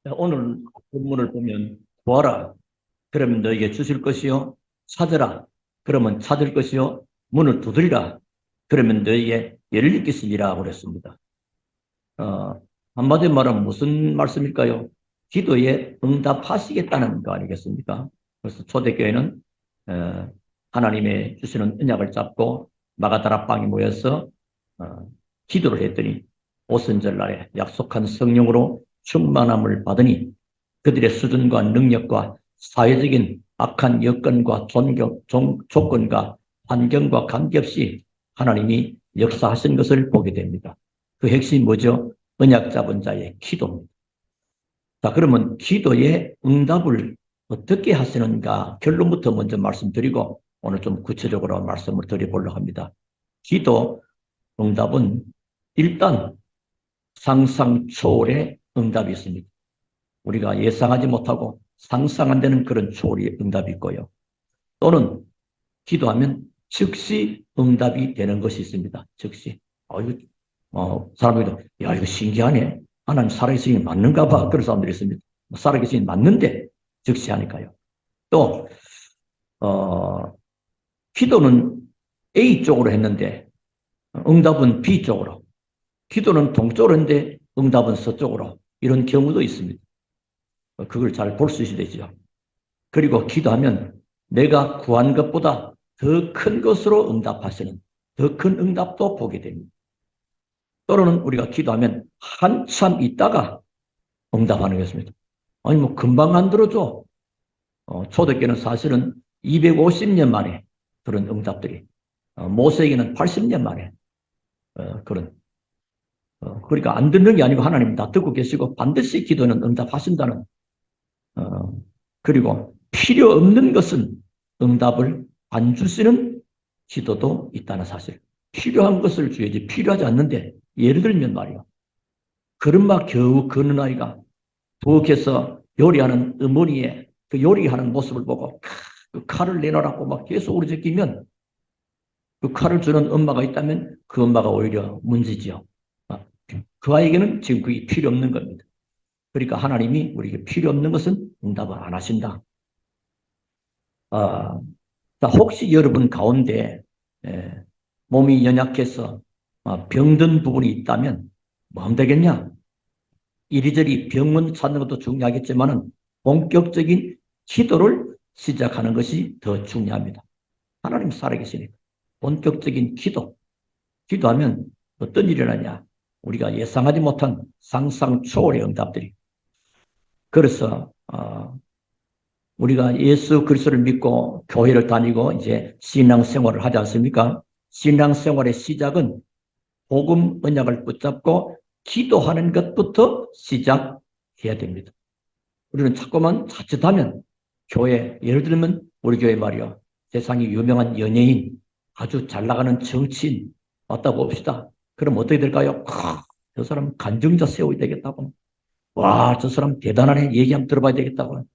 오늘 본문을 보면 구하라 그러면 너에게 주실 것이요 찾으라 그러면 찾을 것이요 문을 두드리라 그러면 너에게 열릴 것이니라 그랬습니다. 한마디로 말하면 무슨 말씀일까요? 기도에 응답하시겠다는 거 아니겠습니까? 그래서 초대교회는 하나님의 주시는 언약을 잡고 마가다락방에 모여서 어, 기도를 했더니 오순절날에 약속한 성령으로 충만함을 받으니 그들의 수준과 능력과 사회적인 악한 여건과 조건과 환경과 관계없이 하나님이 역사하신 것을 보게 됩니다. 그 핵심이 뭐죠? 언약 잡은 자의 기도입니다. 자, 그러면 기도의 응답을 어떻게 하시는가 결론부터 먼저 말씀드리고 오늘 좀 구체적으로 말씀을 드려보려고 합니다. 기도 응답은 일단 상상 초월의 응답이 있습니다. 우리가 예상하지 못하고 상상 안 되는 그런 초월의 응답이 있고요. 또는 기도하면 즉시 응답이 되는 것이 있습니다. 즉시. 이거, 사람들이, 야, 이거 신기하네. 하나님 살아계시니 맞는가 봐. 그런 사람들이 있습니다. 살아계시니 맞는데 즉시 하니까요. 또, 어, 기도는 A 쪽으로 했는데 응답은 B 쪽으로. 기도는 동쪽으로 했는데 응답은 서쪽으로. 이런 경우도 있습니다. 그걸 잘 볼 수 있어야 되죠. 그리고 기도하면 내가 구한 것보다 더 큰 것으로 응답하시는 더 큰 응답도 보게 됩니다. 또는 우리가 기도하면 한참 있다가 응답하는 것입니다. 아니 뭐 금방 안 들어줘. 초대교회는 사실은 250년 만에 그런 응답들이 모세에게는 80년 만에 그런 그러니까 안 듣는 게 아니고 하나님 다 듣고 계시고 반드시 기도는 응답하신다는 어, 그리고 필요 없는 것은 응답을 안 주시는 기도도 있다는 사실. 필요한 것을 줘야지 필요하지 않는데 예를 들면 말이요. 그릇막 겨우 그는 아이가 부엌에서 요리하는 어머니의 그 요리하는 모습을 보고 그 칼을 내놓으라고 막 계속 우리제끼면 그 칼을 주는 엄마가 있다면 그 엄마가 오히려 문제지요. 그 아이에게는 지금 그게 필요 없는 겁니다. 그러니까 하나님이 우리에게 필요 없는 것은 응답을 안 하신다. 아, 혹시 여러분 가운데 에, 몸이 연약해서 병든 부분이 있다면 뭐 하면 되겠냐? 이리저리 병원 찾는 것도 중요하겠지만은 본격적인 기도를 시작하는 것이 더 중요합니다. 하나님 살아계시니까 본격적인 기도하면 어떤 일이 일어나냐? 우리가 예상하지 못한 상상 초월의 응답들이. 그래서 우리가 예수 그리스도를 믿고 교회를 다니고 이제 신앙생활을 하지 않습니까? 신앙생활의 시작은 복음 언약을 붙잡고 기도하는 것부터 시작해야 됩니다. 우리는 자꾸만 자칫하면 교회, 예를 들면 우리 교회 말이요. 세상에 유명한 연예인, 아주 잘 나가는 정치인 왔다 봅시다. 그럼 어떻게 될까요? 저 사람 간증자 세워야 되겠다고. 와, 저 사람 대단하네. 얘기 한번 들어봐야 되겠다고.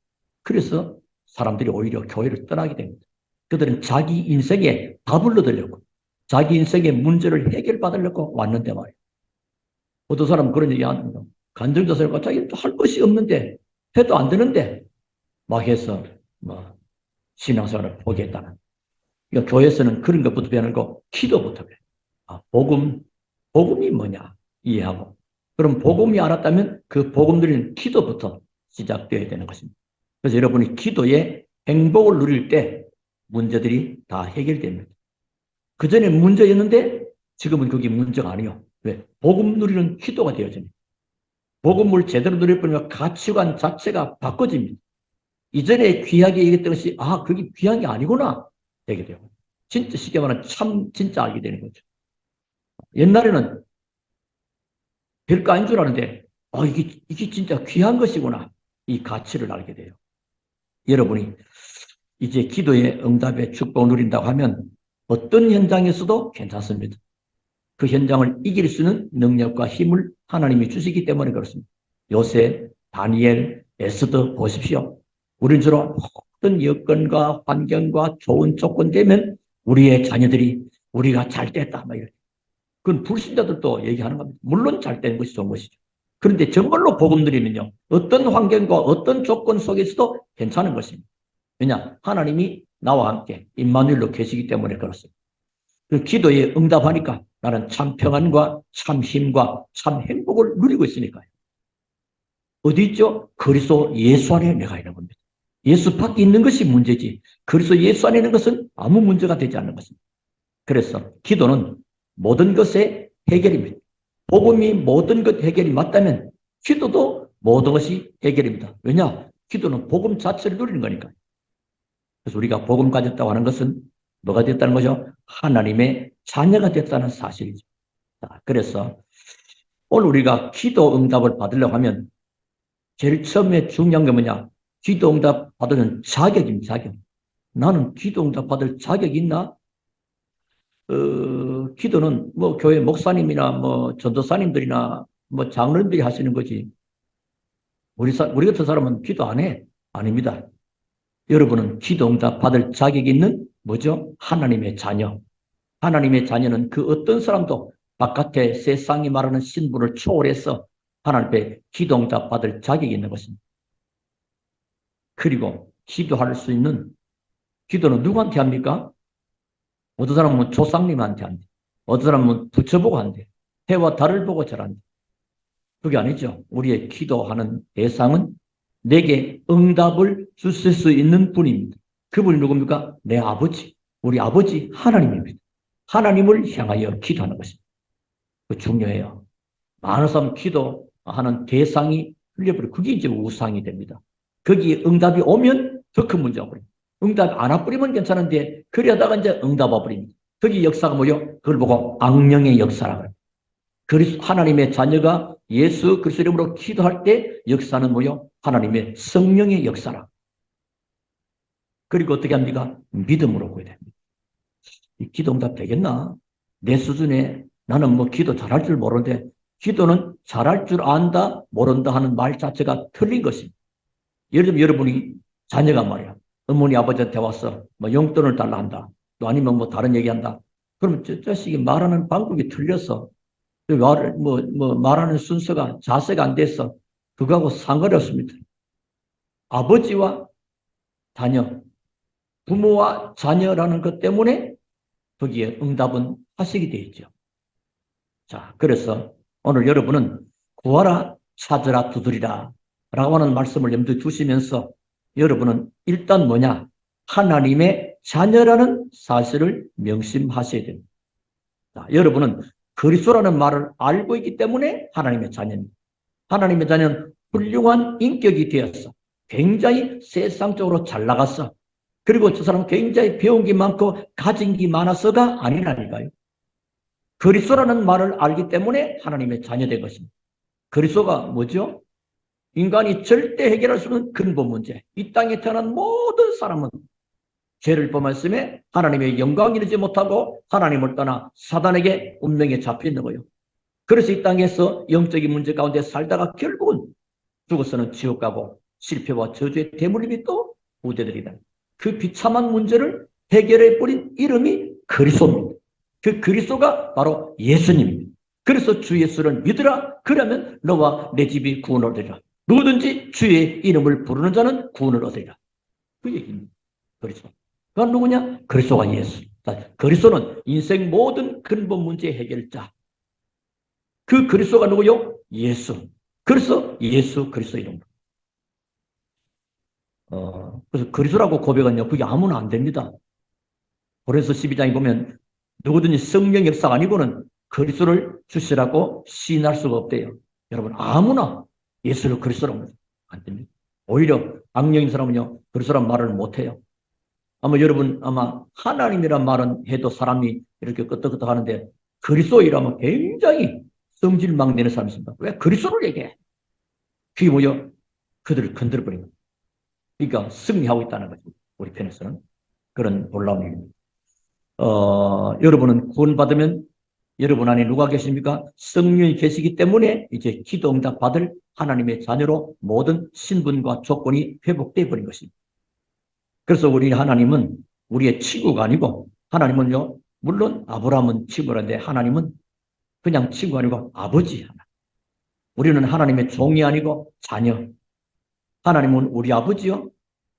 그래서 사람들이 오히려 교회를 떠나게 됩니다. 그들은 자기 인생에 답을 얻으려고, 자기 인생의 문제를 해결받으려고 왔는데 말이에요. 어떤 사람은 그런 얘기 하는 거. 간증자세가 자기 할 것이 없는데, 해도 안 되는데, 막 해서, 뭐, 신앙생활을 포기했다는. 그러니까 교회에서는 그런 것부터 배우고, 기도부터 배워요. 복음이 뭐냐, 이해하고. 그럼 복음이 알았다면 그 복음 드리는 기도부터 시작되어야 되는 것입니다. 그래서 여러분이 기도에 행복을 누릴 때 문제들이 다 해결됩니다. 그전에 문제였는데 지금은 그게 문제가 아니요. 왜? 복음 누리는 기도가 되어집니다. 복음을 제대로 누려보면 가치관 자체가 바꿔집니다. 이전에 귀하게 얘기했던 것이 그게 귀한 게 아니구나 되게 돼요. 진짜 쉽게 말하면 참 진짜 알게 되는 거죠. 옛날에는 별거 아닌 줄 아는데 이게 진짜 귀한 것이구나. 이 가치를 알게 돼요. 여러분이 이제 기도의 응답의 축복을 누린다고 하면 어떤 현장에서도 괜찮습니다. 그 현장을 이길 수 있는 능력과 힘을 하나님이 주시기 때문에 그렇습니다. 요새, 다니엘, 에스더 보십시오. 우리는 주로 어떤 여건과 환경과 좋은 조건 되면 우리의 자녀들이 우리가 잘 됐다. 막 이렇게. 그건 불신자들도 얘기하는 겁니다. 물론 잘 되는 것이 좋은 것이죠. 그런데 정말로 복음 누리면요, 어떤 환경과 어떤 조건 속에서도 괜찮은 것입니다. 왜냐? 하나님이 나와 함께 임마누엘로 계시기 때문에 그렇습니다. 그 기도에 응답하니까 나는 참 평안과 참 힘과 참 행복을 누리고 있으니까요. 어디 있죠? 그리스도 예수 안에 내가 있는 겁니다. 예수 밖에 있는 것이 문제지, 그리스도 예수 안에 있는 것은 아무 문제가 되지 않는 것입니다. 그래서 기도는 모든 것의 해결입니다. 복음이 모든 것 해결이 맞다면 기도도 모든 것이 해결입니다. 왜냐? 기도는 복음 자체를 누리는 거니까요. 그래서 우리가 복음 가졌다고 하는 것은 뭐가 됐다는 거죠? 하나님의 자녀가 됐다는 사실이죠. 자, 그래서 오늘 우리가 기도 응답을 받으려고 하면 제일 처음에 중요한 게 뭐냐? 기도 응답 받으는 자격입니다. 자격. 나는 기도 응답 받을 자격이 있나? 기도는 뭐 교회 목사님이나 뭐 전도사님들이나 뭐 장로님들이 하시는 거지. 우리 같은 사람은 기도 안 해. 아닙니다. 여러분은 기도 응답 받을 자격이 있는 뭐죠? 하나님의 자녀. 하나님의 자녀는 그 어떤 사람도 바깥에 세상이 말하는 신분을 초월해서 하나님 앞에 기도 응답 받을 자격이 있는 것입니다. 그리고 기도할 수 있는 기도는 누구한테 합니까? 어떤 사람은 조상님한테 한대. 어떤 사람은 부처 보고 한대. 해와 달을 보고 절한대. 그게 아니죠. 우리의 기도하는 대상은 내게 응답을 주실 수 있는 분입니다. 그분이 누굽니까? 내 아버지. 우리 아버지 하나님입니다. 하나님을 향하여 기도하는 것입니다. 그 중요해요. 많은 사람 기도하는 대상이 흘려버려. 그게 이제 우상이 됩니다. 거기에 응답이 오면 더 큰 문제가 버립니다. 응답이 안 와버리면 괜찮은데 그러다가 이제 응답 와버립니다. 거기 역사가 뭐요? 그걸 보고 악령의 역사라고 해요. 그리스도 하나님의 자녀가 예수 그리스도 이름으로 기도할 때 역사는 뭐요? 하나님의 성령의 역사라. 그리고 어떻게 합니까? 믿음으로 구해야 됩니다. 이 기도 응답 되겠나? 내 수준에 나는 뭐 기도 잘할 줄 모르는데 기도는 잘할 줄 안다 모른다 하는 말 자체가 틀린 것입니다. 예를 들면 여러분이 자녀가 말이야. 어머니 아버지한테 와서 뭐 용돈을 달라 한다. 또 아니면 뭐 다른 얘기한다. 그러면 저 자식이 말하는 방법이 틀려서 말하는 순서가 자세가 안 돼서 그거하고 상관이 없습니다. 아버지와 자녀, 부모와 자녀라는 것 때문에 거기에 응답은 하시게 되어 있죠. 자, 그래서 오늘 여러분은 구하라, 찾으라, 두드리라 라고 하는 말씀을 염두에 두시면서 여러분은 일단 뭐냐? 하나님의 자녀라는 사실을 명심하셔야 됩니다. 자, 여러분은 그리스도라는 말을 알고 있기 때문에 하나님의 자녀입니다. 하나님의 자녀는 훌륭한 인격이 되었어. 굉장히 세상적으로 잘 나갔어. 그리고 저 사람은 굉장히 배운 게 많고 가진 게 많아서가 아니라니까요. 그리스도라는 말을 알기 때문에 하나님의 자녀된 것입니다. 그리스도가 뭐죠? 인간이 절대 해결할 수 없는 근본 문제. 이 땅에 태어난 모든 사람은 죄를 범했음에 하나님의 영광을 이루지 못하고 하나님을 떠나 사단에게 운명에 잡혀 있는 거예요. 그래서 이 땅에서 영적인 문제 가운데 살다가 결국은 죽어서는 지옥 가고 실패와 저주의 대물림이 또 우대들이다. 그 비참한 문제를 해결해 버린 이름이 그리스도입니다. 그 그리스도가 바로 예수님입니다. 그래서 주 예수를 믿으라. 그러면 너와 내 집이 구원을 얻으리라. 누구든지 주의 이름을 부르는 자는 구원을 얻으리라. 그 얘기입니다. 그리스도. 그건 누구냐? 그리스도가 예수. 그리스도는 인생 모든 근본 문제 해결자. 그 그리스도가 누구요? 예수. 그래서 예수 그리스도 이름으로. 그래서 그리스도라고 고백은요, 그게 아무나 안 됩니다. 고린도서 12장에 보면 누구든지 성령 역사가 아니고는 그리스도를 주시라고 시인할 수가 없대요. 여러분, 아무나 예수를 그리스도라고 안 됩니다. 오히려 악령인 사람은요, 그리스도란 말을 못 해요. 여러분 하나님이란 말은 해도 사람이 이렇게 끄떡끄떡 하는데 그리스도이라면 굉장히 성질막 내는 사람이 있습니다. 왜 그리스도를 얘기해? 그게 뭐요? 그들을 건드려버립니다. 그러니까 승리하고 있다는 거죠. 우리 편에서는. 그런 놀라운 일입니다. 여러분은 구원받으면 여러분 안에 누가 계십니까? 성령이 계시기 때문에 이제 기도 응답 받을 하나님의 자녀로 모든 신분과 조건이 회복되어 버린 것입니다. 그래서 우리 하나님은 우리의 친구가 아니고 하나님은요, 물론 아브라함은 친구라는데 하나님은 그냥 친구가 아니고 아버지 하나. 우리는 하나님의 종이 아니고 자녀. 하나님은 우리 아버지요.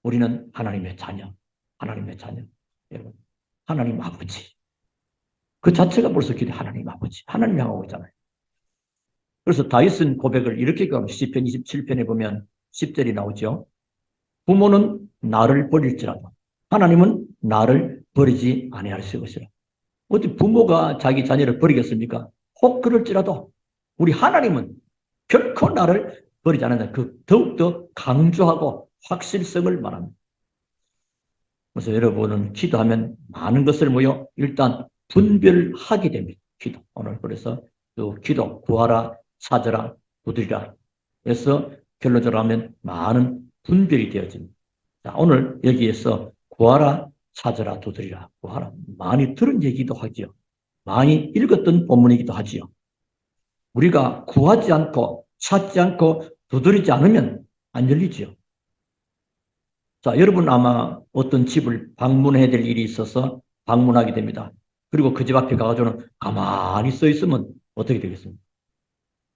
우리는 하나님의 자녀. 하나님의 자녀. 여러분, 하나님 아버지. 그 자체가 벌써 기도 하나님 아버지. 하나님 향하고 있잖아요. 그래서 다윗은 고백을 이렇게 가면 시편 27편에 보면 10절이 나오죠. 부모는 나를 버릴지라도 하나님은 나를 버리지 아니하실 것이라. 어떻게 부모가 자기 자녀를 버리겠습니까? 혹 그럴지라도 우리 하나님은 결코 나를 버리지 않는다. 그 더욱더 강조하고 확실성을 말합니다. 그래서 여러분은 기도하면 많은 것을 모여 일단 분별하게 됩니다. 기도. 오늘 그래서 또 기도 구하라 찾으라 두드리라. 그래서 결론적으로 하면 많은 분별이 되어집니다. 자, 오늘 여기에서 구하라 찾으라 두드리라. 구하라. 많이 들은 얘기도 하지요. 많이 읽었던 본문이기도 하지요. 우리가 구하지 않고 찾지 않고 두드리지 않으면 안 열리지요. 자, 여러분 아마 어떤 집을 방문해야 될 일이 있어서 방문하게 됩니다. 그리고 그 집 앞에 가가지고는 가만히 서 있으면 어떻게 되겠습니까?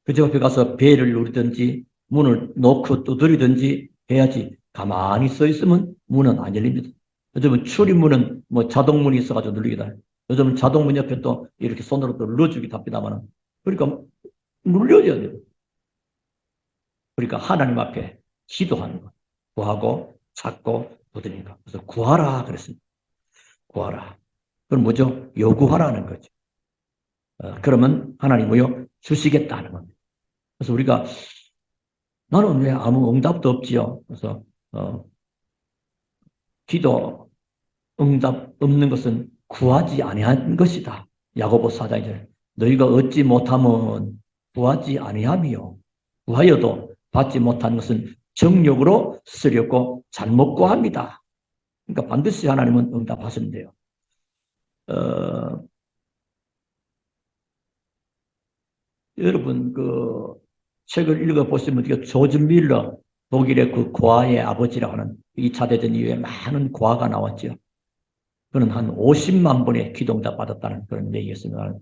그 집 앞에 가서 벨을 누르든지 문을 놓고 두드리든지 해야지. 가만히 서 있으면 문은 안 열립니다. 요즘은 출입문은 뭐 자동문이 있어가지고 눌리기도 해요. 요즘은 자동문 옆에 또 이렇게 손으로 또 눌러주기도 합니다만, 그러니까 눌려져야 돼요. 그러니까 하나님 앞에 기도하는 것, 구하고 찾고 두드리는 것. 그래서 구하라 그랬습니다. 구하라. 그럼 뭐죠? 요구하라는 거죠. 그러면 하나님이요 주시겠다는 겁니다. 그래서 우리가 나는 왜 아무 응답도 없지요? 그래서 기도 응답 없는 것은 구하지 아니한 것이다. 야고보 4장에 너희가 얻지 못하면 구하지 아니함이요. 구하여도 받지 못한 것은 정욕으로 쓰려고 잘못 구합니다. 그러니까 반드시 하나님은 응답하신대요. 여러분 그 책을 읽어보시면 조지 밀러 독일의 그 고아의 아버지라고 하는 2차 대전 이후에 많은 고아가 나왔죠. 그는 한 50만 번의 기도응답 받았다는 그런 얘기였습니다.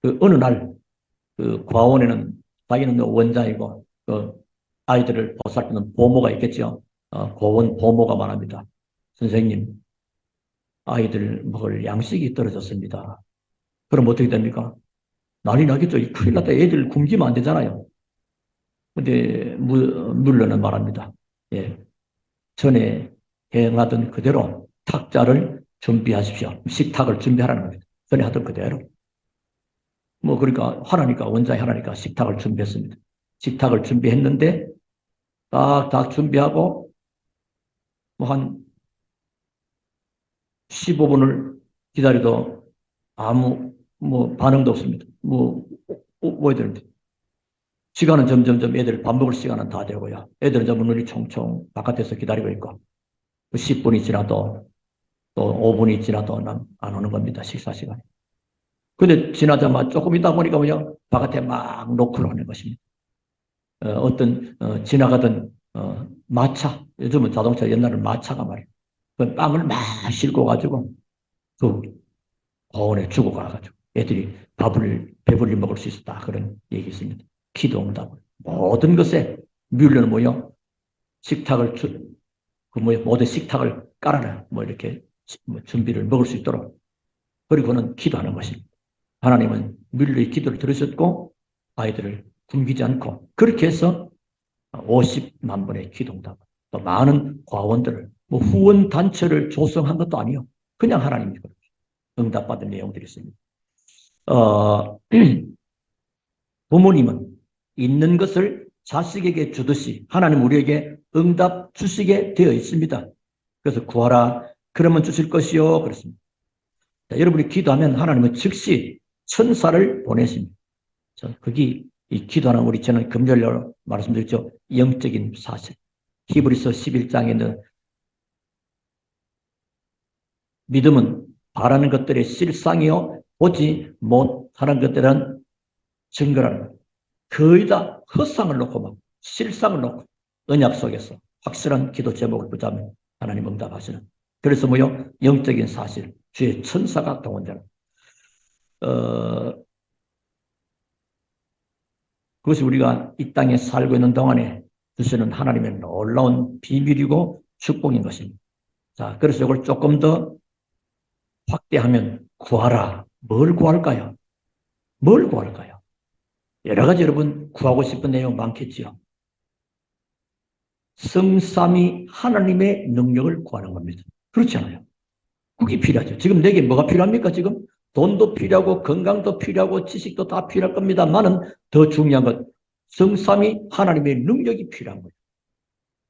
그 어느 날 그 과원에는 자기는 원장이고 그 아이들을 보살피는 보모가 있겠죠. 고원 보모가 말합니다. 선생님, 아이들 먹을 양식이 떨어졌습니다. 그럼 어떻게 됩니까? 난리 나겠죠. 큰일 났다. 애들 굶기면 안 되잖아요. 근데 물러는 말합니다. 예, 전에 행하던 그대로 탁자를 준비하십시오. 식탁을 준비하라는 겁니다. 전에 하던 그대로. 뭐 그러니까 하라니까 원장이 하라니까 식탁을 준비했습니다. 식탁을 준비했는데 딱 준비하고 뭐 한 15분을 기다려도 아무 뭐 반응도 없습니다. 뭐 해야 되는데 시간은 점점점 애들 밥 먹을 시간은 다 되고요. 애들은 저 눈이 총총 바깥에서 기다리고 있고 10분이 지나도 또 5분이 지나도 안 오는 겁니다. 식사 시간에. 근데 지나자마자 조금 있다 보니까 뭐요? 바깥에 막 노크를 하는 것입니다. 어떤 지나가던 마차, 요즘은 자동차 옛날에는 마차가 말이에요. 그 빵을 막 싣고 가지고 그 고원에 주고 가가지고 애들이 밥을 배불리 먹을 수 있었다. 그런 얘기 있습니다. 기도응답을 모든 것에 뮬러는 뭐요? 식탁을 모든 식탁을 깔아놔. 뭐 이렇게 준비를 먹을 수 있도록. 그리고는 기도하는 것입니다. 하나님은 뮬러의 기도를 들으셨고 아이들을 굶기지 않고 그렇게 해서 50만 번의 기도응답, 또 많은 과원들을 뭐 후원 단체를 조성한 것도 아니요. 그냥 하나님이 응답받은 내용들이 있습니다. 부모님은 있는 것을 자식에게 주듯이 하나님 우리에게 응답 주시게 되어 있습니다. 그래서 구하라 그러면 주실 것이요 그렇습니다. 자, 여러분이 기도하면 하나님은 즉시 천사를 보내십니다. 그게 이 기도하는 우리 저는 금요일로 말씀드렸죠. 영적인 사실. 히브리서 11장에는 믿음은 바라는 것들의 실상이요 보지 못하는 것들은 증거라는 것. 거의 다 헛상을 놓고 막 실상을 놓고 언약 속에서 확실한 기도 제목을 붙잡으면 하나님 응답하시는. 그래서 뭐요? 영적인 사실, 주의 천사가 동원되는. 그것이 우리가 이 땅에 살고 있는 동안에 주시는 하나님의 놀라운 비밀이고 축복인 것입니다. 자, 그래서 이걸 조금 더 확대하면 구하라. 뭘 구할까요? 뭘 구할까요? 여러 가지 여러분 구하고 싶은 내용 많겠지요. 성삼위 하나님의 능력을 구하는 겁니다. 그렇지 않아요? 그게 필요하죠. 지금 내게 뭐가 필요합니까? 지금 돈도 필요하고 건강도 필요하고 지식도 다 필요할 겁니다만은 더 중요한 건 성삼위 하나님의 능력이 필요한 거예요.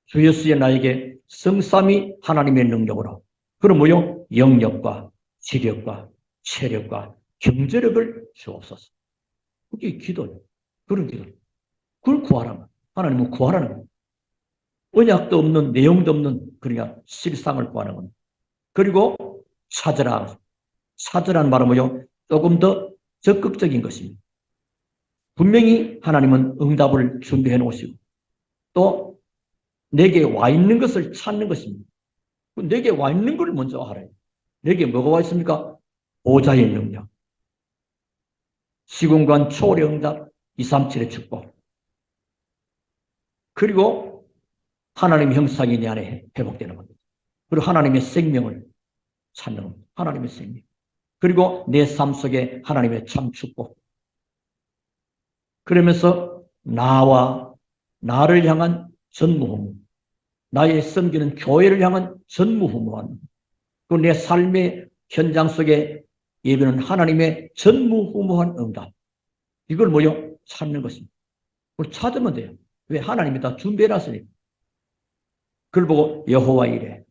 주 예수의 나에게 성삼위 하나님의 능력으로 그럼 뭐요? 영력과 지력과 체력과 경제력을 주옵소서. 그게 기도예요. 그런 기도. 그걸 구하라는 거예요. 하나님은 구하라는 거예요. 언약도 없는 내용도 없는 그러니까 실상을 구하는 겁니다. 그리고 찾으라. 찾으라는 말은 뭐요? 조금 더 적극적인 것입니다. 분명히 하나님은 응답을 준비해 놓으시고 또 내게 와 있는 것을 찾는 것입니다. 내게 와 있는 걸 먼저 알아요. 내게 뭐가 와 있습니까? 보좌의 능력, 시공간 초월의 응답, 237의 축복. 그리고 하나님의 형상이 내 안에 회복되는 겁니다. 그리고 하나님의 생명을 찾는 겁니다. 하나님의 생명. 그리고 내 삶 속에 하나님의 참 축복. 그러면서 나와 나를 향한 전무후무, 나의 섬기는 교회를 향한 전무후무한, 그 내 삶의 현장 속에 예배는 하나님의 전무후무한 응답. 이걸 뭐요? 찾는 것입니다. 그걸 찾으면 돼요. 왜? 하나님이 다 준비해놨으니까. 그걸 보고 여호와 이래.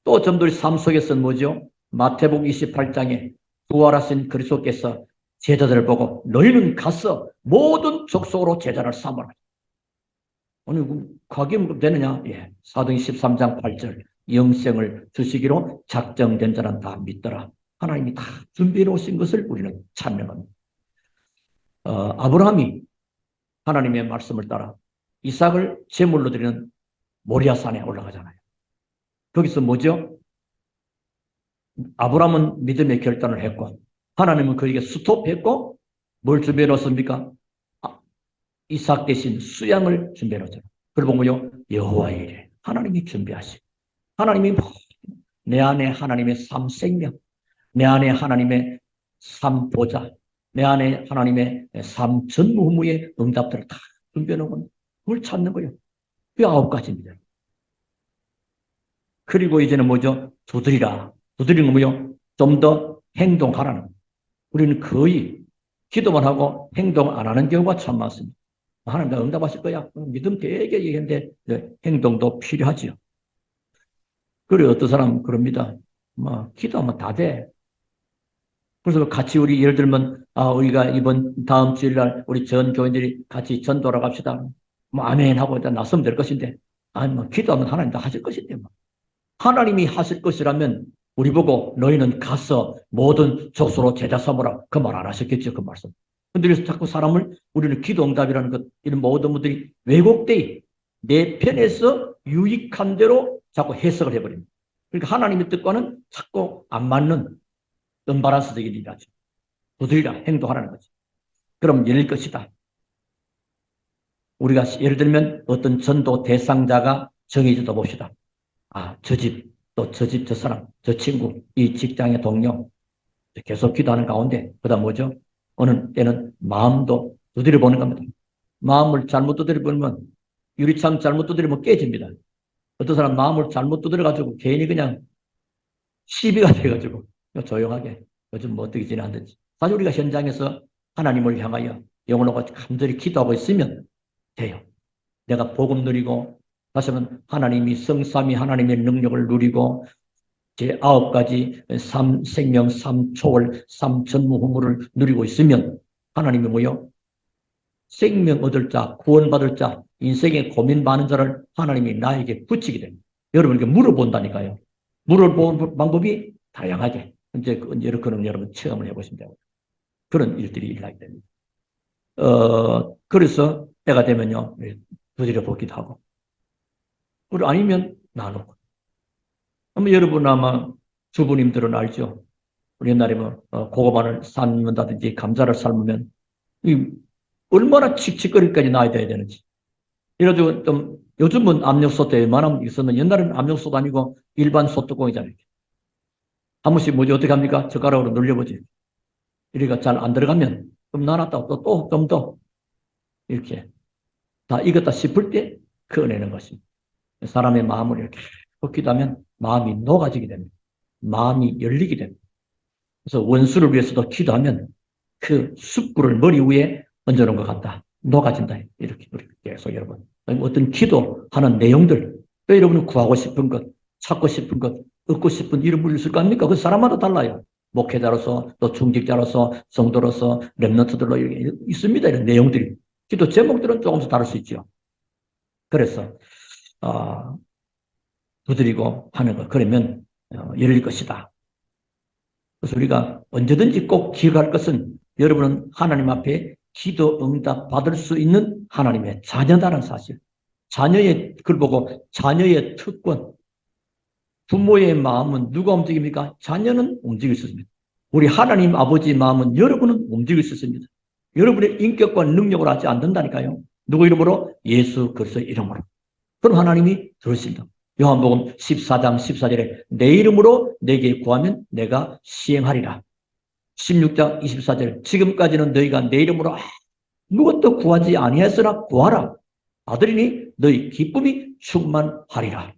또 점들이 삶 속에서는 뭐죠? 마태복음 28장에 부활하신 그리스도께서 제자들을 보고 너희는 가서 모든 족속으로 제자를 삼아라. 아니, 가기면 되느냐? 예. 사도행 13장 8절 영생을 주시기로 작정된 자는 다 믿더라. 하나님이 다 준비해 놓으신 것을 우리는 찾는 겁니다. 아브라함이 하나님의 말씀을 따라 이삭을 제물로 드리는 모리아산에 올라가잖아요. 거기서 뭐죠? 아브라함은 믿음의 결단을 했고 하나님은 그에게 스톱했고 뭘 준비해 놓습니까? 이삭 대신 수양을 준비해 놓잖아요. 그리고 뭐요? 여호와의 일에 하나님이 준비하시고 하나님이 내 안에 하나님의 삶 생명, 내 안에 하나님의 삶 보좌, 내 안에 하나님의 삶 전무후무의 응답들을 다 준비해 놓은 그걸 찾는 거예요. 그 9가지입니다. 그리고 이제는 뭐죠? 두드리라. 두드리는 건 뭐요? 좀 더 행동하라는 거예요. 우리는 거의 기도만 하고 행동 안 하는 경우가 참 많습니다. 하나님 나 응답하실 거야. 믿음 되게 얘기했는데 행동도 필요하지요. 그리고 어떤 사람은 그럽니다. 뭐 기도하면 다 돼. 그래서 같이 우리 예를 들면 우리가 이번 다음 주일날 우리 전 교인들이 같이 전도하러 갑시다. 뭐 아멘 하고 일단 나서면 될 것인데 아니 뭐 기도하면 하나님 다 하실 것인데 뭐. 하나님이 하실 것이라면 우리 보고 너희는 가서 모든 족속으로 제자 삼으라. 그 말 안 하셨겠죠. 그 말씀. 근데 그래서 자꾸 사람을 우리는 기도 응답이라는 것 이런 모든 분들이 왜곡돼 내 편에서 유익한 대로 자꾸 해석을 해버립니다. 그러니까 하나님의 뜻과는 자꾸 안 맞는 언바란스적인 일이죠. 두드리라 행동하라는 거지. 그럼 열릴 것이다. 우리가 예를 들면 어떤 전도 대상자가 정해져도 봅시다. 저 집, 또 저 집, 저 사람, 저 친구, 이 직장의 동료 계속 기도하는 가운데 그다음 뭐죠? 어느 때는 마음도 두드려 보는 겁니다. 마음을 잘못 두드려 보면 유리창 잘못 두드리면 깨집니다. 어떤 사람 마음을 잘못 두드려가지고 괜히 그냥 시비가 돼가지고 조용하게 요즘 뭐 어떻게 지내는지. 사실 우리가 현장에서 하나님을 향하여 영혼과 간절히 기도하고 있으면 돼요. 내가 복음 누리고 다시 한번 하나님이 성삼위 하나님의 능력을 누리고 제 9가지 삶 생명, 삶 초월, 삶 전무후무를 누리고 있으면 하나님이 뭐요? 생명 얻을 자, 구원받을 자, 인생에 고민 많은 자를 하나님이 나에게 붙이게 됩니다. 여러분에게 물어본다니까요. 물어보는 방법이 다양하게 이제 그런 여러분 체험을 해보시면 되고 그런 일들이 일어나게 됩니다. 그래서 때가 되면요 두드려 보기도 하고 그리고 아니면 나누고. 그러면 여러분 아마 주부님들은 알죠. 우리 옛날에 뭐 고구마를 삶는다든지 감자를 삶으면 이 얼마나 칙칙거리까지 나야 돼야 되는지. 이래가지고 좀 요즘은 압력솥에 웬만하면 있었는 옛날에는 압력솥 아니고 일반 솥뚜껑이잖아요. 한 번씩 뭐지 어떻게 합니까? 젓가락으로 눌려보지. 이래가 잘 안 들어가면 좀 나눴다고 또 좀 더 이렇게 다 익었다 싶을 때 그어내는 것입니다. 사람의 마음을 이렇게 기도하면 마음이 녹아지게 됩니다. 마음이 열리게 됩니다. 그래서 원수를 위해서도 기도하면 그 숯불을 머리 위에 얹어놓은 것 같다. 녹아진다. 이렇게 계속 여러분. 어떤 기도하는 내용들, 또 여러분은 구하고 싶은 것, 찾고 싶은 것, 얻고 싶은 이름을 있을 거 아닙니까? 그 사람마다 달라요. 목회자로서, 또 중직자로서, 성도로서, 렘넌트들로 이렇게 있습니다. 이런 내용들이. 기도 제목들은 조금씩 다를 수 있죠. 그래서, 두드리고 하는 것. 그러면 열릴 것이다. 그래서 우리가 언제든지 꼭 기억할 것은 여러분은 하나님 앞에 기도 응답 받을 수 있는 하나님의 자녀다는 사실. 자녀의, 그걸 보고 자녀의 특권, 부모의 마음은 누가 움직입니까? 자녀는 움직일 수 있습니다. 우리 하나님 아버지의 마음은 여러분은 움직일 수 있습니다. 여러분의 인격과 능력으로 하지 않는다니까요. 누구 이름으로? 예수 그리스도의 이름으로. 그럼 하나님이 들으신다. 요한복음 14장 14절에 내 이름으로 내게 구하면 내가 시행하리라. 16장 24절 지금까지는 너희가 내 이름으로 아무것도 구하지 아니했으나 구하라. 아들이니 너희 기쁨이 충만하리라.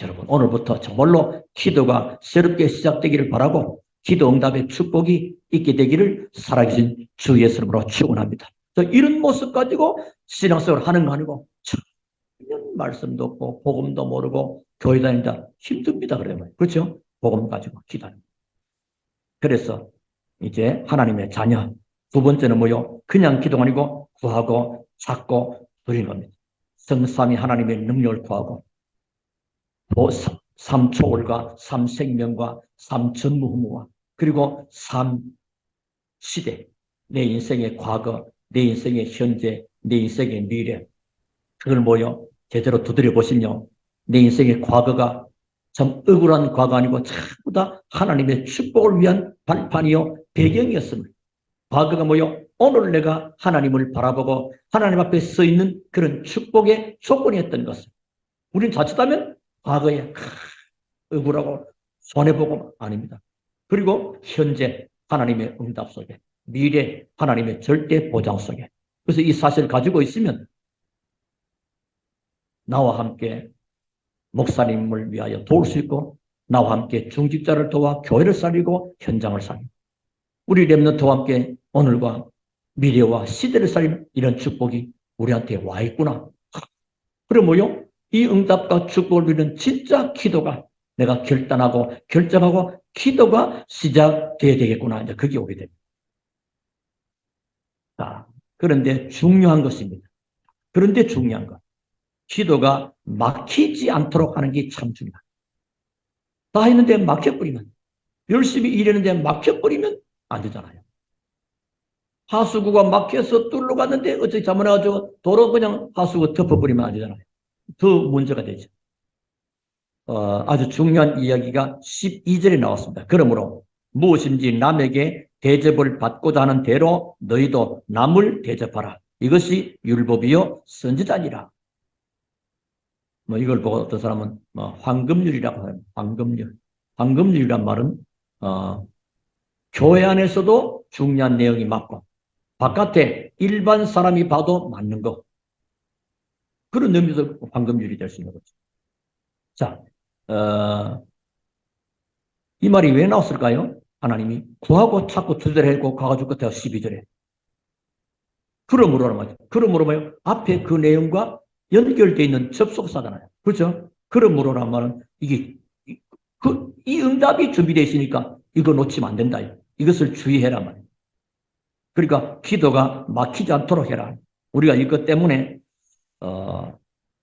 여러분 오늘부터 정말로 기도가 새롭게 시작되기를 바라고 기도 응답의 축복이 있게 되기를 살아계신 주 예수 이름으로 축원합니다. 이런 모습 가지고 신앙생활을 하는 거 아니고 말씀도 없고 복음도 모르고 교회 다닌다 힘듭니다. 그래요. 그렇죠? 복음 가지고 기도합니다. 그래서 이제 하나님의 자녀 두 번째는 뭐요? 그냥 기도가 아니고 구하고 찾고 누리는 겁니다. 성삼위 하나님의 능력을 구하고 삼초월과 삼생명과 삼천무후무와 그리고 삼시대 내 인생의 과거 내 인생의 현재 내 인생의 미래 그걸 뭐요? 제대로 두드려 보시면 내 인생의 과거가 참 억울한 과거 아니고 전부 다 하나님의 축복을 위한 발판이요 배경이었습니다. 과거가 뭐요? 오늘 내가 하나님을 바라보고 하나님 앞에 서 있는 그런 축복의 조건이었던 것을 우리는 자칫하면 과거에 억울하고 손해보고 아닙니다. 그리고 현재 하나님의 응답 속에 미래 하나님의 절대 보장 속에 그래서 이 사실을 가지고 있으면 나와 함께 목사님을 위하여 도울 수 있고 나와 함께 중직자를 도와 교회를 살리고 현장을 살리고 우리 렘넌트와 함께 오늘과 미래와 시대를 살리는 이런 축복이 우리한테 와 있구나. 그럼 뭐요? 이 응답과 축복을 누리는 진짜 기도가 내가 결단하고 결정하고 기도가 시작돼야 되겠구나. 이제 그게 오게 됩니다. 자, 그런데 중요한 것입니다. 그런데 중요한 것. 기도가 막히지 않도록 하는 게 참 중요합니다. 다 했는데 막혀버리면 열심히 일했는데 막혀버리면 안 되잖아요. 하수구가 막혀서 뚫러 갔는데 어떻게 잘못해가지고 도로 그냥 하수구 덮어버리면 안 되잖아요. 더 문제가 되죠. 아주 중요한 이야기가 12절에 나왔습니다. 그러므로 무엇인지 남에게 대접을 받고자 하는 대로 너희도 남을 대접하라. 이것이 율법이요 선지자니라. 뭐 이걸 보고 어떤 사람은 황금률이라고 해요. 황금률. 황금률이란 말은 교회 안에서도 중요한 내용이 맞고 바깥에 일반 사람이 봐도 맞는 거. 그런 의미에서 황금률이 될 수 있는 거죠. 자, 이 말이 왜 나왔을까요? 하나님이 구하고 찾고 두드려고 가가지고 끝에 12절에. 그러므로 말이죠. 그러므로 뭐요? 앞에 그 내용과 연결되어 있는 접속사잖아요. 그렇죠? 그러므로란 말은 이 응답이 준비되어 있으니까 이거 놓치면 안 된다. 이것을 주의해라 말이에요. 그러니까 기도가 막히지 않도록 해라. 우리가 이것 때문에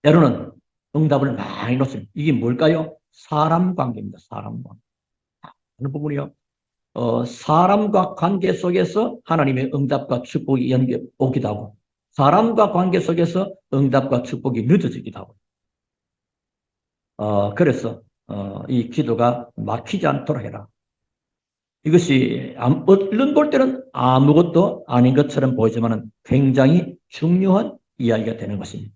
때로는 응답을 많이 놓습니다. 이게 뭘까요? 사람 관계입니다. 사람 관계. 어느 부분이요? 사람과 관계 속에서 하나님의 응답과 축복이 오기도 하고 사람과 관계 속에서 응답과 축복이 늦어지기도 하고 그래서 이 기도가 막히지 않도록 해라. 이것이 얼른 볼 때는 아무것도 아닌 것처럼 보이지만 굉장히 중요한 이야기가 되는 것입니다.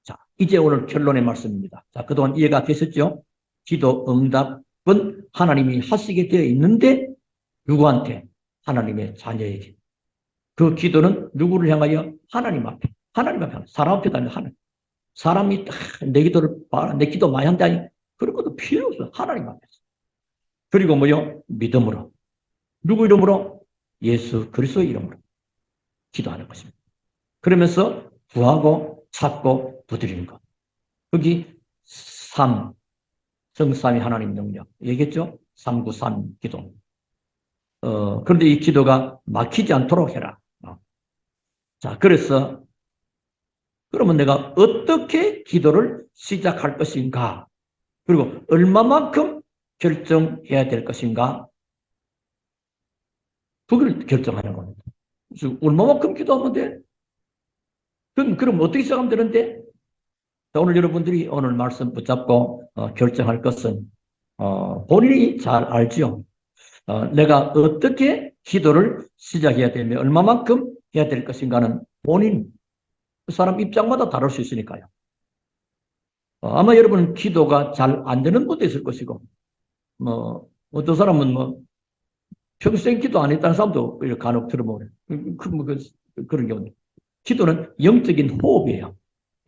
자, 이제 오늘 결론의 말씀입니다. 자, 그동안 이해가 되셨죠? 기도 응답은 하나님이 하시게 되어 있는데 누구한테? 하나님의 자녀에게. 그 기도는 누구를 향하여? 하나님 앞에. 하나님 앞에. 사람 앞에 가면 하나님. 사람이 내 기도를 봐라. 내 기도 많이 한다니. 그런 것도 필요 없어. 하나님 앞에서. 그리고 뭐요? 믿음으로. 누구 이름으로? 예수 그리스도의 이름으로 기도하는 것입니다. 그러면서 구하고 찾고 두드리는 것. 거기 성삼위 하나님 능력 얘기했죠? 393 기도. 그런데 이 기도가 막히지 않도록 해라. 자, 그래서 그러면 내가 어떻게 기도를 시작할 것인가? 그리고 얼마만큼 결정해야 될 것인가? 그걸 결정하는 겁니다. 그래서 얼마만큼 기도하면 돼? 그럼 어떻게 시작하면 되는데? 자, 오늘 여러분들이 오늘 말씀 붙잡고 결정할 것은 본인이 잘 알지요. 내가 어떻게 기도를 시작해야 되며 얼마만큼 해야 될 것인가는 본인, 그 사람 입장마다 다를 수 있으니까요. 아마 여러분은 기도가 잘 안 되는 분도 있을 것이고, 어떤 사람은 평생 기도 안 했다는 사람도 간혹 들어보네. 그런 경우. 기도는 영적인 호흡이에요.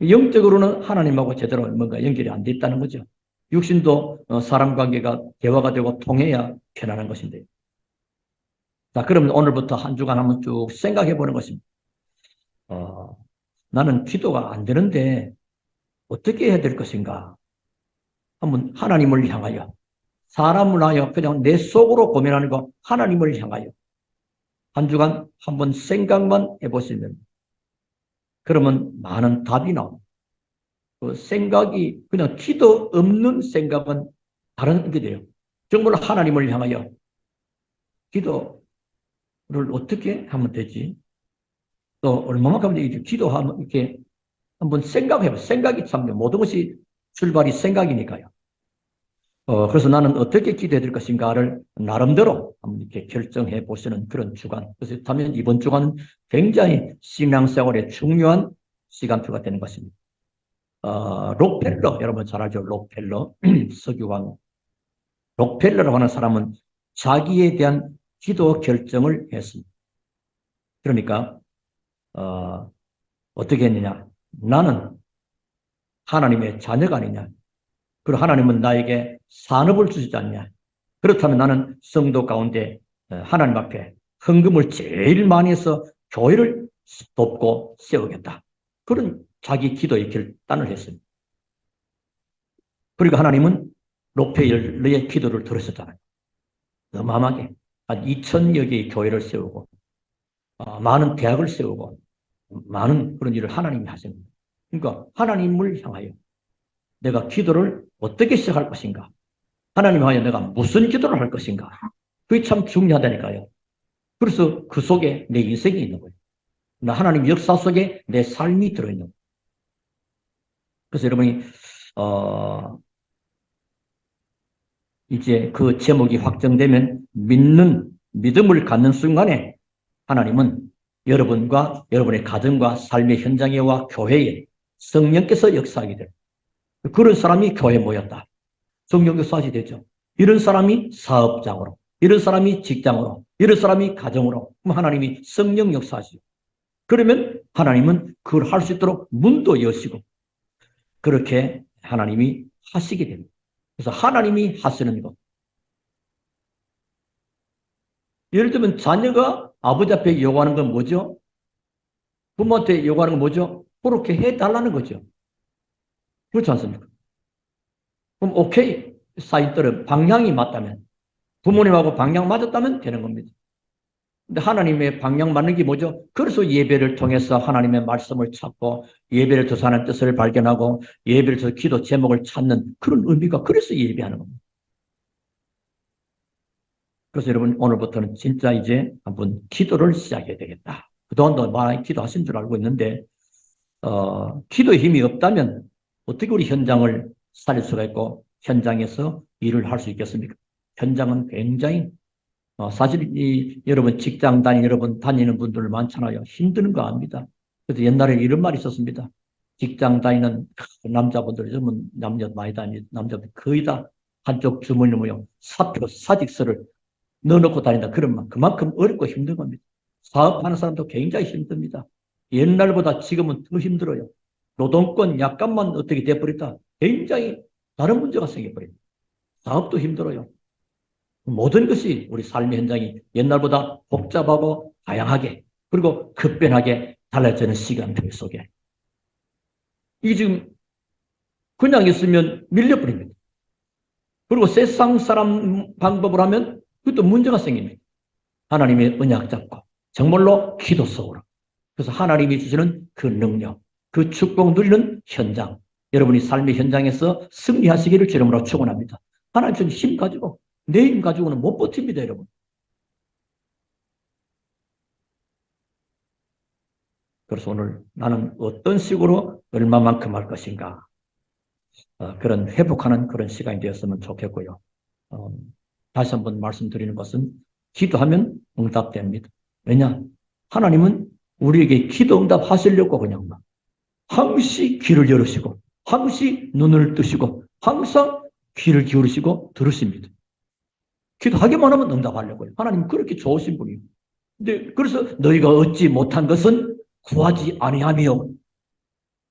영적으로는 하나님하고 제대로 뭔가 연결이 안 돼 있다는 거죠. 육신도 사람 관계가 대화가 되고 통해야 편안한 것인데. 자, 그러면 오늘부터 한 주간 한번 쭉 생각해 보는 것입니다. 나는 기도가 안 되는데 어떻게 해야 될 것인가? 한번 하나님을 향하여, 사람을 향하여 그냥 내 속으로 고민하는 거 하나님을 향하여 한 주간 한번 생각만 해보시면 그러면 많은 답이 나옵니다. 그 생각이 그냥 기도 없는 생각은 다른 게 돼요. 정말 하나님을 향하여 기도를 어떻게 하면 되지? 또 얼마만큼 이렇게 기도하면 이렇게 한번 생각해봐. 생각이 참 모든 것이 출발이 생각이니까요. 그래서 나는 어떻게 기도해야 될 것인가를 나름대로 한번 이렇게 결정해 보시는 그런 주간. 그래서 다면 이번 주간은 굉장히 신앙생활에 중요한 시간표가 되는 것입니다. 록펠러, 여러분 잘 알죠? 록펠러, 석유왕. 록펠러라고 하는 사람은 자기에 대한 기도 결정을 했습니다. 그러니까, 어떻게 했느냐? 나는 하나님의 자녀가 아니냐? 그리고 하나님은 나에게 산업을 주시지 않냐? 그렇다면 나는 성도 가운데 하나님 앞에 헌금을 제일 많이 해서 교회를 돕고 세우겠다. 그런 자기 기도의 결단을 했습니다. 그리고 하나님은 록펠러의 기도를 들으셨잖아요. 어마어마하게 한 2,000여 개의 교회를 세우고 많은 대학을 세우고 많은 그런 일을 하나님이 하십니다. 그러니까 하나님을 향하여 내가 기도를 어떻게 시작할 것인가? 하나님 향하여 내가 무슨 기도를 할 것인가? 그게 참 중요하다니까요. 그래서 그 속에 내 인생이 있는 거예요. 하나님 역사 속에 내 삶이 들어있는 거예요. 그래서 여러분이 이제 그 제목이 확정되면 믿음을 갖는 순간에 하나님은 여러분과 여러분의 가정과 삶의 현장에와 교회에 성령께서 역사하게 돼요. 그런 사람이 교회에 모였다. 성령 역사하게 되죠. 이런 사람이 사업장으로, 이런 사람이 직장으로, 이런 사람이 가정으로, 그럼 하나님이 성령 역사하시죠. 그러면 하나님은 그걸 할 수 있도록 문도 여시고 그렇게 하나님이 하시게 됩니다. 그래서 하나님이 하시는 것. 예를 들면 자녀가 아버지 앞에 요구하는 건 뭐죠? 부모한테 요구하는 건 뭐죠? 그렇게 해달라는 거죠. 그렇지 않습니까? 그럼 오케이. 사이들은 방향이 맞다면, 부모님하고 방향 맞았다면 되는 겁니다. 근데 하나님의 방향 맞는 게 뭐죠? 그래서 예배를 통해서 하나님의 말씀을 찾고 예배를 통해서 하나님의 뜻을 발견하고 예배를 통해서 기도 제목을 찾는 그런 의미가 그래서 예배하는 겁니다. 그래서 여러분 오늘부터는 진짜 이제 한번 기도를 시작해야 되겠다. 그동안도 많이 기도하신 줄 알고 있는데 기도의 힘이 없다면 어떻게 우리 현장을 살릴 수가 있고 현장에서 일을 할 수 있겠습니까? 현장은 굉장히 사실 여러분 직장 여러분 다니는 분들 많잖아요. 힘드는 거 압니다. 그래서 옛날에 이런 말이 있었습니다. 직장 다니는 남자분들, 요즘은 남녀 많이 다니는 남자분 거의 다 한쪽 주머니 모양 사직서를 넣어놓고 다닌다. 그런 말. 그만큼 어렵고 힘든 겁니다. 사업하는 사람도 굉장히 힘듭니다. 옛날보다 지금은 더 힘들어요. 노동권 약간만 어떻게 돼버렸다. 굉장히 다른 문제가 생겨버립니다. 사업도 힘들어요. 모든 것이 우리 삶의 현장이 옛날보다 복잡하고 다양하게 그리고 급변하게 달라지는 시간들 속에 이 지금 그냥 있으면 밀려버립니다. 그리고 세상 사람 방법을 하면 그것도 문제가 생깁니다. 하나님의 언약 잡고 정말로 기도 속으로. 그래서 하나님이 주시는 그 능력, 그 축복 누리는 현장. 여러분이 삶의 현장에서 승리하시기를 주름으로 축원합니다. 하나님 주신 힘 가지고 내 힘 가지고는 못 버팁니다, 여러분. 그래서 오늘 나는 어떤 식으로 얼마만큼 할 것인가. 그런 회복하는 그런 시간이 되었으면 좋겠고요. 다시 한번 말씀드리는 것은 기도하면 응답됩니다. 왜냐? 하나님은 우리에게 기도 응답하시려고 그냥 막 항시 귀를 열으시고 항시 눈을 뜨시고 항상 귀를 기울이시고 들으십니다. 기도하기만 하면 응답하려고요. 하나님은 그렇게 좋으신 분이에요. 근데 그래서 너희가 얻지 못한 것은 구하지 아니하며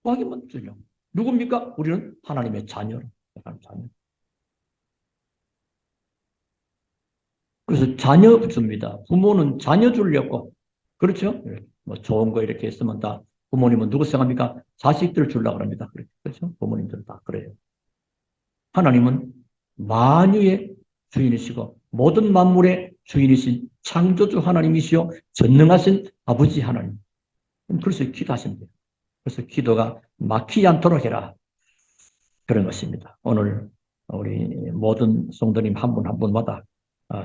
구하기만 주려. 누굽니까? 우리는 하나님의 자녀로. 하나님의 자녀. 그래서 자녀 줍니다. 부모는 자녀 주려고. 그렇죠? 뭐 좋은 거 이렇게 했으면 다 부모님은 누구 생각합니까? 자식들 주려고 합니다. 그렇죠? 부모님들 다 그래요. 하나님은 만유의 주인이시고 모든 만물의 주인이신 창조주 하나님이시요 전능하신 아버지 하나님. 그래서 기도하시면 돼요. 그래서 기도가 막히지 않도록 해라. 그런 것입니다. 오늘 우리 모든 성도님 한 분 한 분마다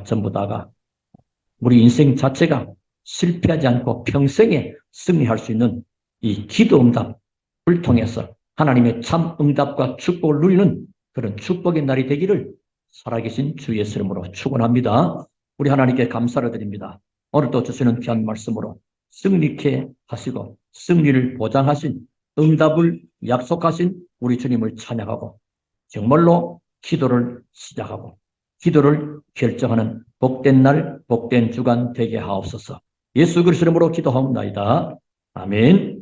전부 다가 우리 인생 자체가 실패하지 않고 평생에 승리할 수 있는 이 기도 응답을 통해서 하나님의 참 응답과 축복을 누리는 그런 축복의 날이 되기를 살아계신 주 예수 이름으로 축원합니다. 우리 하나님께 감사를 드립니다. 오늘도 주시는 귀한 말씀으로 승리케 하시고 승리를 보장하신 응답을 약속하신 우리 주님을 찬양하고 정말로 기도를 시작하고 기도를 결정하는 복된 날, 복된 주간 되게 하옵소서. 예수 그리스도 이름으로 기도하옵나이다. 아멘.